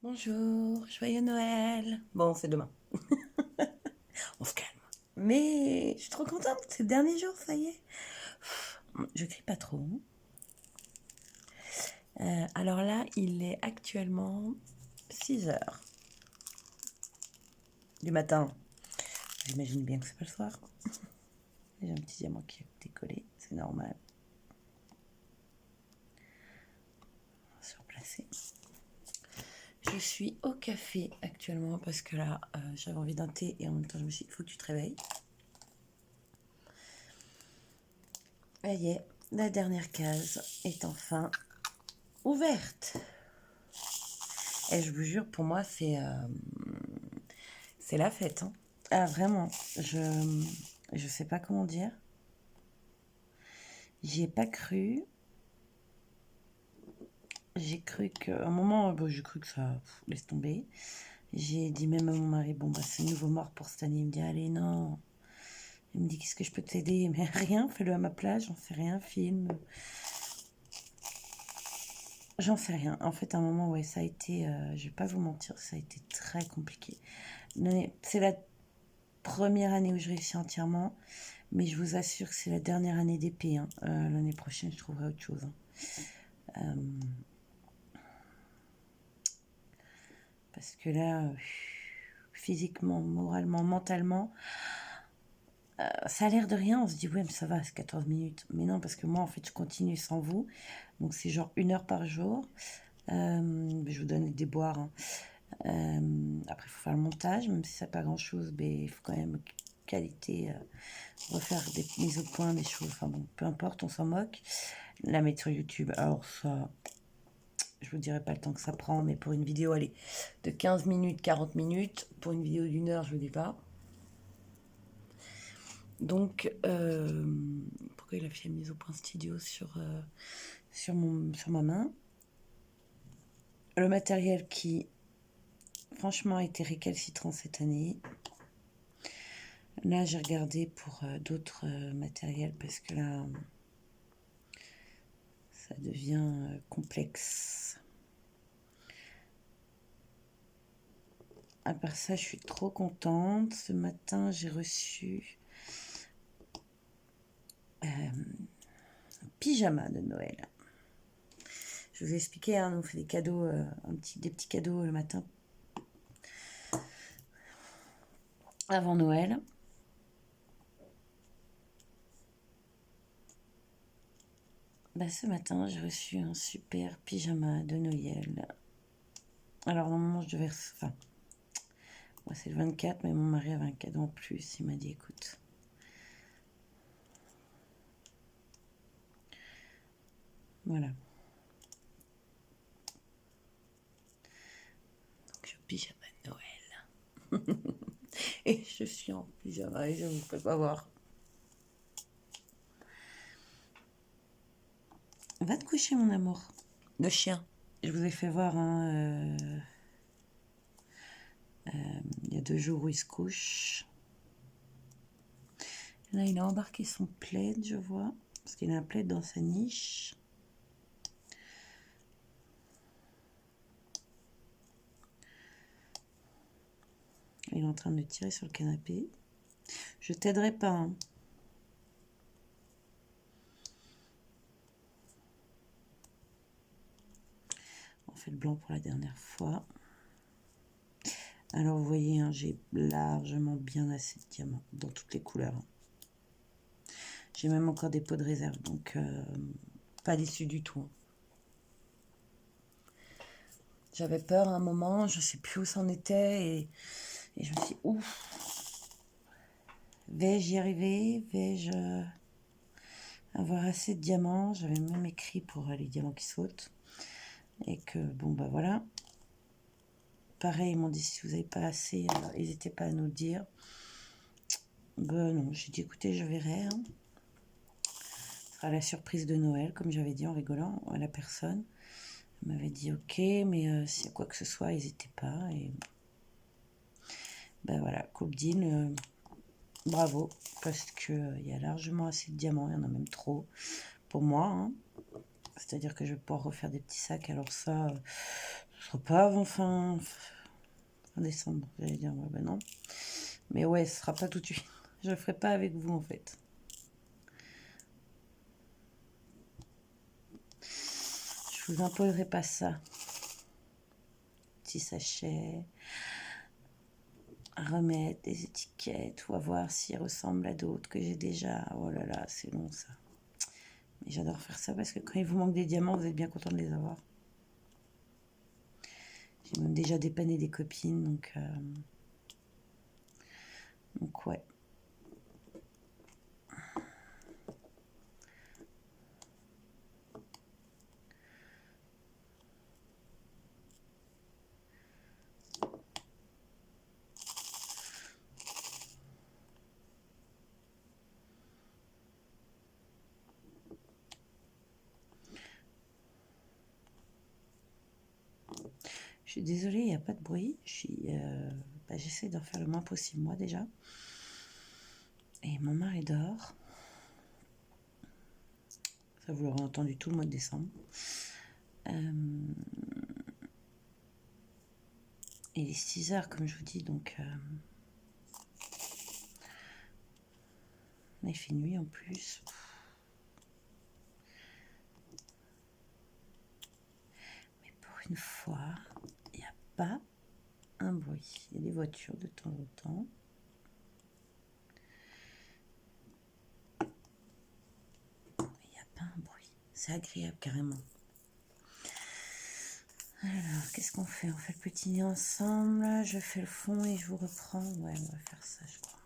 Bonjour, joyeux Noël. Bon, c'est demain. On se calme. Mais je suis trop contente, c'est le dernier jour, ça y est. Je crie pas trop. Alors là, il est actuellement 6 heures du matin. J'imagine bien que c'est pas le soir. J'ai un petit diamant qui est décollé, c'est normal. On va se replacer. Je suis au café actuellement parce que là, j'avais envie d'un thé et en même temps, je me suis dit, il faut que tu te réveilles. Ça y est, la dernière case est enfin ouverte. Et je vous jure, pour moi, c'est la fête. Hein. Ah, vraiment, je sais pas comment dire. J'y ai pas cru. J'ai cru qu'à un moment, bon, j'ai cru que ça laisse tomber. J'ai dit même à mon mari, bon, bah, c'est nouveau mort pour cette année. Il me dit, allez, non. Il me dit, qu'est-ce que je peux t'aider? Mais rien, fais-le à ma place, j'en sais rien, film. J'en sais rien. En fait, à un moment, ouais, ça a été, je vais pas vous mentir, ça a été très compliqué. C'est la première année où je réussis entièrement, mais je vous assure que c'est la dernière année d'épée. Hein. L'année prochaine, je trouverai autre chose. Hein. Parce que là, physiquement, moralement, mentalement, ça a l'air de rien. On se dit, ouais, mais ça va, c'est 14 minutes. Mais non, parce que moi, en fait, je continue sans vous. Donc, c'est genre 1 heure par jour. Je vous donne des déboires. Hein. Après, il faut faire le montage, même si ça n'a pas grand-chose, mais il faut quand même qualité, refaire des mises au point, des choses. Enfin bon, peu importe, on s'en moque. La mettre sur YouTube, alors ça, je vous dirai pas le temps que ça prend, mais pour une vidéo, allez, de 15 minutes, 40 minutes, pour une vidéo d'1 heure, je vous dis pas. Donc, pourquoi il a fait mise au point studio sur ma main. Le matériel qui, franchement, a été récalcitrant cette année. Là, j'ai regardé pour d'autres matériels parce que là, ça devient complexe. À part ça, je suis trop contente. Ce matin, j'ai reçu un pyjama de Noël. Je vous ai expliqué, hein, on fait des cadeaux, des petits cadeaux le matin avant Noël. Bah, ce matin, j'ai reçu un super pyjama de Noël. Alors, normalement, je devais... Enfin, moi, c'est le 24, mais mon mari avait un cadeau en plus. Il m'a dit, écoute... Voilà. Donc, je pyjama de Noël. Et je suis en pyjama et je ne vous fais pas voir. Va te coucher, mon amour. Le chien. Je vous ai fait voir hein, il y a 2 jours où il se couche. Là, il a embarqué son plaid, je vois. Parce qu'il a un plaid dans sa niche. Il est en train de le tirer sur le canapé. Je t'aiderai pas. Hein. On fait le blanc pour la dernière fois. Alors, vous voyez, hein, j'ai largement bien assez de diamants dans toutes les couleurs. Hein. J'ai même encore des pots de réserve, donc pas déçu du tout. Hein. J'avais peur à un moment, je sais plus où c'en était, et je me suis dit, ouf, vais-je y arriver? Vais-je avoir assez de diamants? J'avais même écrit pour les diamants qui sautent. Et que, bon, bah voilà. Pareil, ils m'ont dit, si vous n'avez pas assez, n'hésitez pas à nous le dire. Ben non, j'ai dit, écoutez, je verrai. Hein. Ce sera la surprise de Noël, comme j'avais dit en rigolant à la personne. Elle m'avait dit, ok, mais s'il y a quoi que ce soit, n'hésitez pas. Et ben voilà, Coupe deal, bravo, parce qu'il y a largement assez de diamants, il y en a même trop pour moi. Hein. C'est-à-dire que je vais pouvoir refaire des petits sacs. Alors ça, Ce sera pas avant fin décembre, j'allais dire. Ouais, ben non. Mais ouais, ce sera pas tout de suite. Je le ferai pas avec vous, en fait. Je vous imposerai pas ça. Petit sachet. À remettre des étiquettes ou à voir s'ils ressemblent à d'autres que j'ai déjà. Oh là là, c'est long ça. Mais j'adore faire ça parce que quand il vous manque des diamants, vous êtes bien content de les avoir. J'ai même déjà dépanné des copines, donc ouais. Je suis désolée, il n'y a pas de bruit. J'essaie d'en faire le moins possible, moi déjà. Et mon mari dort. Ça, vous l'aurez entendu tout le mois de décembre. Il est 6 heures, comme je vous dis, donc il fait nuit en plus. Mais pour une fois, il n'y a pas un bruit. Il y a des voitures de temps en temps. Il n'y a pas un bruit. C'est agréable carrément. Alors, qu'est-ce qu'on fait? On fait le petit nid ensemble. Je fais le fond et je vous reprends. Ouais, on va faire ça, je crois.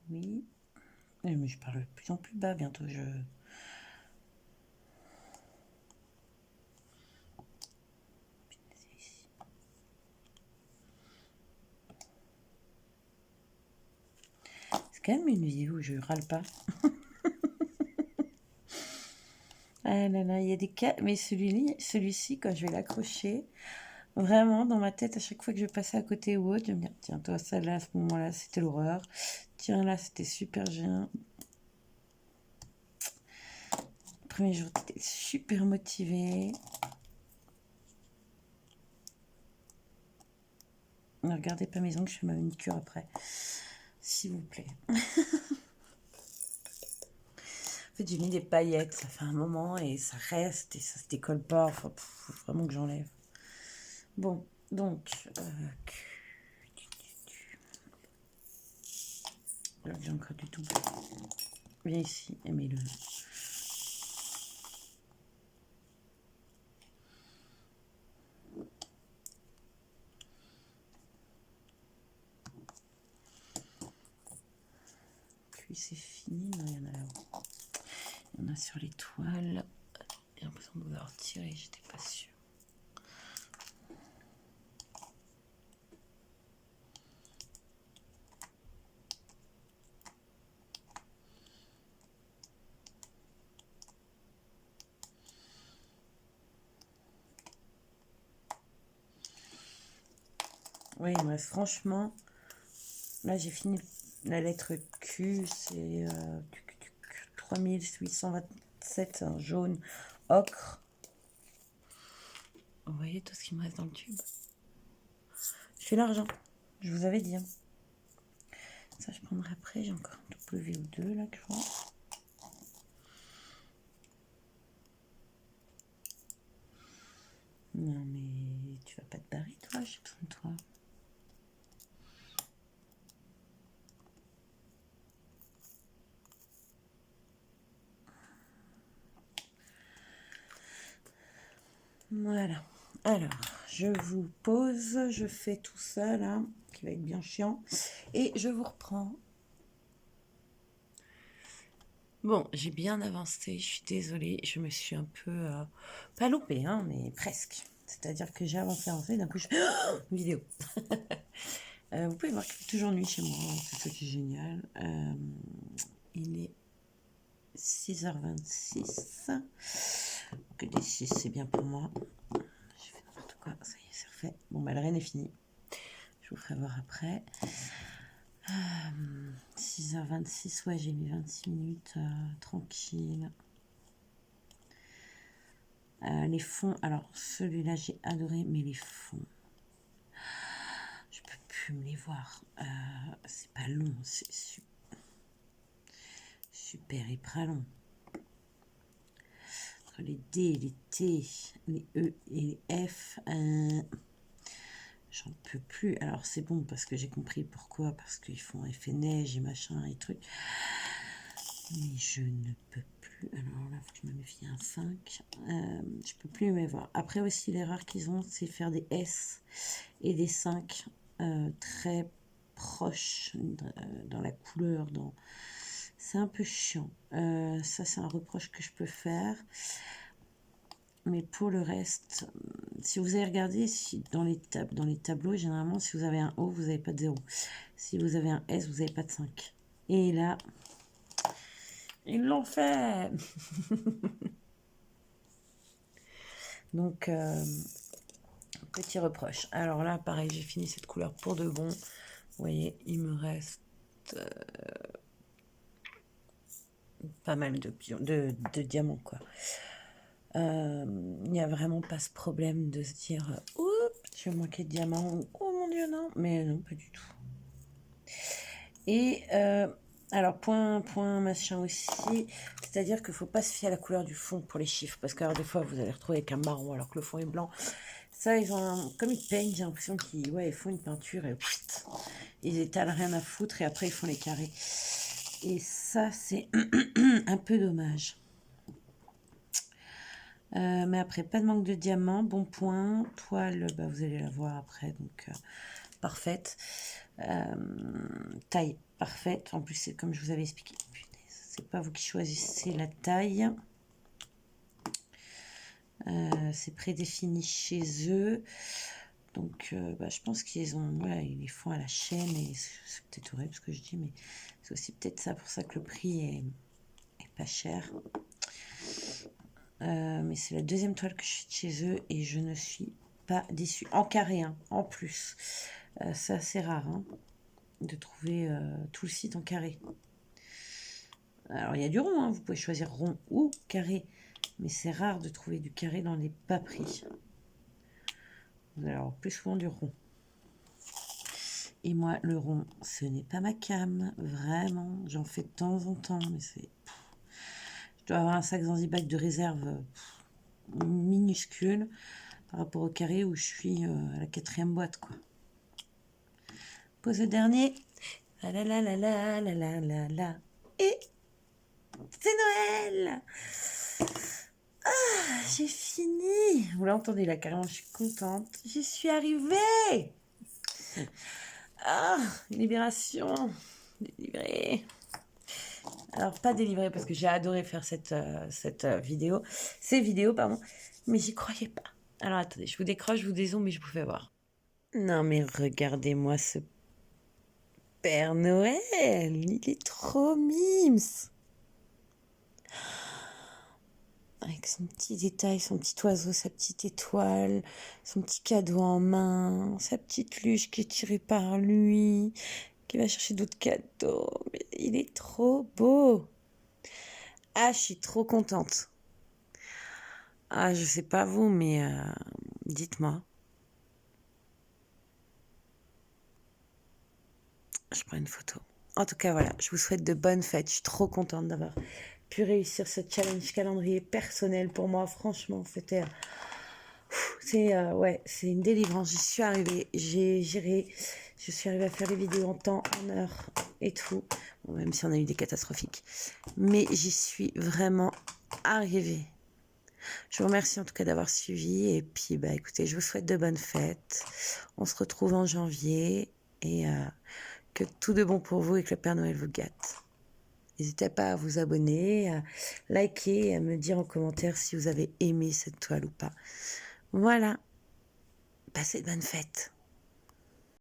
Oui. Mais je parle de plus en plus bas bientôt. C'est quand même une vidéo où je râle pas. Ah là là, il y a des cas. Mais celui-ci, quand je vais l'accrocher, vraiment, dans ma tête, à chaque fois que je passais à côté ou autre, je me dis, tiens, toi, celle-là, à ce moment-là, c'était l'horreur. Tiens, là, c'était super bien. Premier jour, t'étais super motivé. Ne regardez pas mes ongles, je fais ma manicure après. S'il vous plaît. En fait, j'ai mis des paillettes, ça fait un moment et ça reste et ça se décolle pas. Enfin, faut vraiment que j'enlève. Bon, donc. Là, j'ai encore du tout. Viens ici et mets-le. Puis c'est fini. Non, il y en a là-haut. Il y en a sur les toiles. J'ai l'impression de vouloir tirer, j'étais pas sûre. Oui, il me reste franchement. Là, j'ai fini la lettre Q, c'est 3827, un jaune ocre. Vous voyez tout ce qui me reste dans le tube. Je fais l'argent, je vous avais dit. Hein. Ça, je prendrai après. J'ai encore un W2 là que je vois. Non, mais tu vas pas te barrer, toi, j'ai besoin de toi. Voilà. Alors, je vous pose, je fais tout ça là, qui va être bien chiant, et je vous reprends. Bon, j'ai bien avancé, je suis désolée, je me suis un peu, pas loupée, hein, mais presque. C'est-à-dire que j'ai avancé, d'un coup je fais une vidéo. Vous pouvez voir qu'il fait toujours nuit chez moi, c'est ça qui est génial. Il est 6h26. Que des 6, c'est bien pour moi. J'ai fait n'importe quoi, ça y est, c'est refait. Bon, bah, le renne est fini. Je vous ferai voir après. 6h26, ouais, j'ai mis 26 minutes tranquille. Les fonds, alors celui-là j'ai adoré, mais les fonds, je peux plus me les voir. C'est pas long, c'est super hyper long. Entre les D, les T, les E et les F, j'en peux plus. Alors c'est bon parce que j'ai compris pourquoi, parce qu'ils font effet neige et machin et trucs. Mais je ne peux plus. Alors là, il faut que je me méfie un 5. Je peux plus me voir. Après aussi, l'erreur qu'ils ont, c'est faire des S et des 5 très proches dans la couleur. C'est un peu chiant. Ça, c'est un reproche que je peux faire. Mais pour le reste, si vous avez regardé dans les tableaux, généralement, si vous avez un O, vous n'avez pas de 0. Si vous avez un S, vous n'avez pas de 5. Et là, ils l'ont fait. Donc, petit reproche. Alors là, pareil, j'ai fini cette couleur pour de bon. Vous voyez, il me reste pas mal de diamants, quoi. Il n'y a vraiment pas ce problème de se dire « Oups, je vais manquer de diamants » ou « Oh mon Dieu, non !» Mais non, pas du tout. Et alors, point machin aussi, c'est-à-dire qu'il ne faut pas se fier à la couleur du fond pour les chiffres, parce que alors, des fois, vous allez retrouver avec un marron alors que le fond est blanc. Ça, comme ils peignent, j'ai l'impression qu'ils font une peinture et ils étalent rien à foutre et après ils font les carrés. Et ça, c'est un peu dommage. Mais après, pas de manque de diamants, bon point. Toile, bah, vous allez la voir après, donc parfaite. Taille parfaite. En plus, c'est comme je vous avais expliqué. C'est pas vous qui choisissez la taille. C'est prédéfini chez eux. Donc, bah, je pense qu'ils ils les font à la chaîne. Et c'est peut-être horrible ce que je dis, mais c'est aussi peut-être ça pour ça que le prix est pas cher. Mais c'est la deuxième toile que je fais de chez eux et je ne suis pas déçue. En carré, hein, en plus. C'est assez rare hein, de trouver tout le site en carré. Alors, il y a du rond, hein, vous pouvez choisir rond ou carré. Mais c'est rare de trouver du carré dans les bas prix. Vous allez avoir plus souvent du rond. Et moi, le rond, ce n'est pas ma came. Vraiment, j'en fais de temps en temps. Mais c'est... Je dois avoir un sac Zanzibar de réserve minuscule par rapport au carré où je suis à la 4e boîte, quoi. Pose le dernier. La la la la la la la la la. Et c'est Noël. Ah, j'ai fini. Vous l'entendez là, carrément, je suis contente. J'y suis arrivée. Ah, libération. Délivrée. Alors, pas délivrée parce que j'ai adoré faire cette vidéo. Ces vidéos, pardon. Mais j'y croyais pas. Alors, attendez, je vous décroche, je vous dézoome, mais je vous fais voir. Non, mais regardez-moi ce Père Noël. Il est trop mimes. Avec son petit détail, son petit oiseau, sa petite étoile, son petit cadeau en main, sa petite luche qui est tirée par lui, qui va chercher d'autres cadeaux. Mais il est trop beau. Ah, je suis trop contente. Ah, je sais pas vous, mais dites-moi. Je prends une photo. En tout cas, voilà, je vous souhaite de bonnes fêtes. Je suis trop contente d'avoir pu réussir ce challenge calendrier personnel pour moi. Franchement, c'était... c'est une délivrance. J'y suis arrivée. J'ai géré. Je suis arrivée à faire les vidéos en temps, en heure et tout. Bon, même si on a eu des catastrophiques. Mais j'y suis vraiment arrivée. Je vous remercie en tout cas d'avoir suivi et puis, bah, écoutez, je vous souhaite de bonnes fêtes. On se retrouve en janvier et que tout de bon pour vous et que le Père Noël vous gâte. N'hésitez pas à vous abonner, à liker et à me dire en commentaire si vous avez aimé cette toile ou pas. Voilà, passez de bonnes fêtes.